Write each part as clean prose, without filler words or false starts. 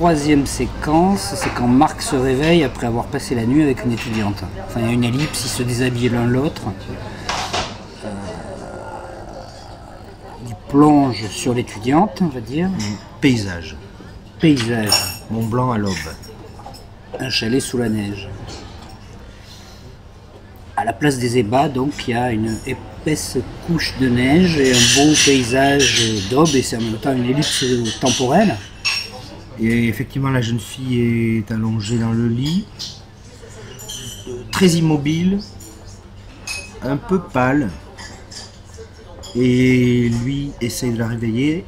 troisième séquence, c'est quand Marc se réveille après avoir passé la nuit avec une étudiante. Enfin, il y a une ellipse, ils se déshabillent l'un l'autre. Il plonge sur l'étudiante, on va dire. Paysage. Paysage. Mont Blanc à l'aube. Un chalet sous la neige. À la place des ébats, donc, il y a une épaisse couche de neige et un beau paysage d'aube, et c'est en même temps une ellipse temporelle. Et effectivement, la jeune fille est allongée dans le lit, très immobile, un peu pâle, et lui essaye de la réveiller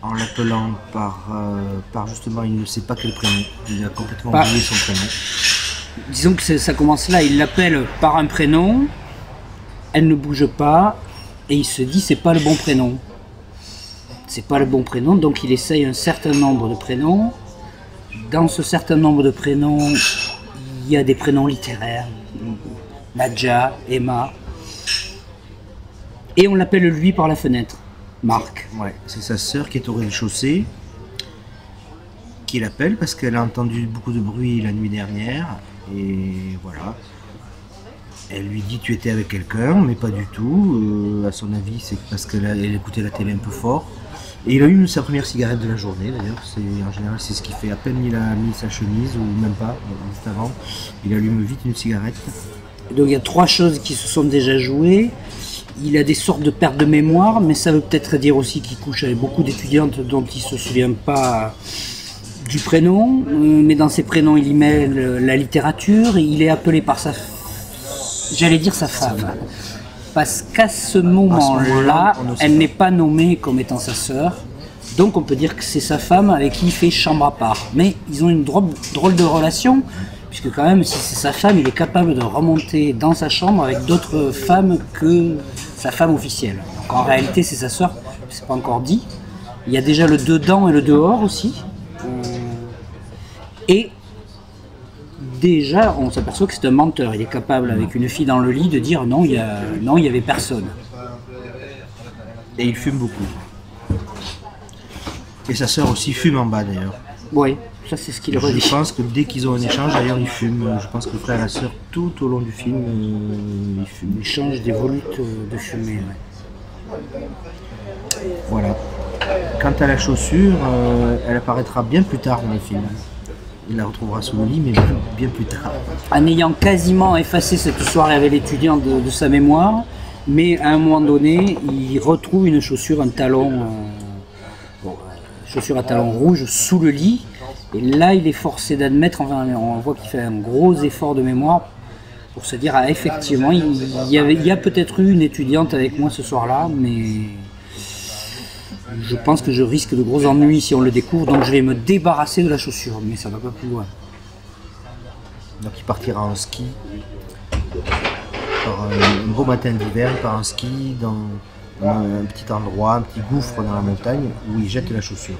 en l'appelant par justement, il ne sait pas quel prénom, il a complètement oublié son prénom. Disons que ça commence là, il l'appelle par un prénom, elle ne bouge pas, et il se dit c'est pas le bon prénom. C'est pas le bon prénom, donc il essaye un certain nombre de prénoms. Dans ce certain nombre de prénoms, il y a des prénoms littéraires, Nadja, Emma, et on l'appelle lui par la fenêtre, Marc. Ouais, c'est sa sœur qui est au rez-de-chaussée, qui l'appelle parce qu'elle a entendu beaucoup de bruit la nuit dernière. Et voilà, elle lui dit tu étais avec quelqu'un, mais pas du tout. À son avis, c'est parce qu'elle écoutait la télé un peu fort. Et il a eu sa première cigarette de la journée d'ailleurs. En général, c'est ce qu'il fait. À peine il a mis sa chemise, ou même pas, juste avant, il allume vite une cigarette. Donc il y a trois choses qui se sont déjà jouées. Il a des sortes de pertes de mémoire, mais ça veut peut-être dire aussi qu'il couche avec beaucoup d'étudiantes dont il ne se souvient pas du prénom, mais dans ses prénoms il y met la littérature, et il est appelé par sa femme, parce qu'à ce moment-là, elle n'est pas nommée comme étant sa sœur, donc on peut dire que c'est sa femme avec qui il fait chambre à part, mais ils ont une drôle de relation, puisque quand même si c'est sa femme, il est capable de remonter dans sa chambre avec d'autres femmes que sa femme officielle. Donc en réalité c'est sa sœur, c'est pas encore dit. Il y a déjà le dedans et le dehors aussi. Et déjà, on s'aperçoit que c'est un menteur. Il est capable, avec une fille dans le lit, de dire non, il y avait personne. Et il fume beaucoup. Et sa sœur aussi fume en bas d'ailleurs. Oui, ça c'est ce qu'il redit. Je pense que dès qu'ils ont un échange, d'ailleurs, ils fument. Je pense que le frère et la sœur, tout au long du film, ils fument. Ils échangent des volutes de fumée. Ouais. Voilà. Quant à la chaussure, elle apparaîtra bien plus tard dans le film. Il la retrouvera sous le lit, mais bien plus tard. En ayant quasiment effacé cette soirée avec l'étudiant de sa mémoire, mais à un moment donné, il retrouve une chaussure, un talon, chaussure à talons rouge sous le lit. Et là, il est forcé d'admettre, enfin, on voit qu'il fait un gros effort de mémoire pour se dire, ah, effectivement, il y a peut-être eu une étudiante avec moi ce soir-là, mais je pense que je risque de gros ennuis si on le découvre, donc je vais me débarrasser de la chaussure, mais ça va pas plus loin. Donc il partira en ski, par un beau matin d'hiver, il part en ski dans un petit endroit, un petit gouffre dans la montagne, où il jette la chaussure.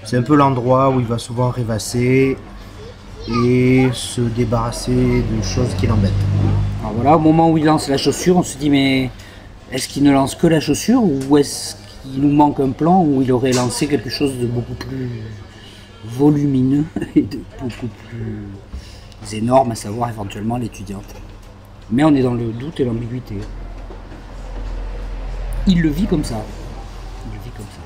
C'est un peu l'endroit où il va souvent rêvasser et se débarrasser de choses qui l'embêtent. Alors voilà, au moment où il lance la chaussure, on se dit, mais est-ce qu'il ne lance que la chaussure, ou est-ce qu'il nous manque un plan où il aurait lancé quelque chose de beaucoup plus volumineux et de beaucoup plus énorme, à savoir éventuellement l'étudiante. Mais on est dans le doute et l'ambiguïté. Il le vit comme ça. Il le vit comme ça.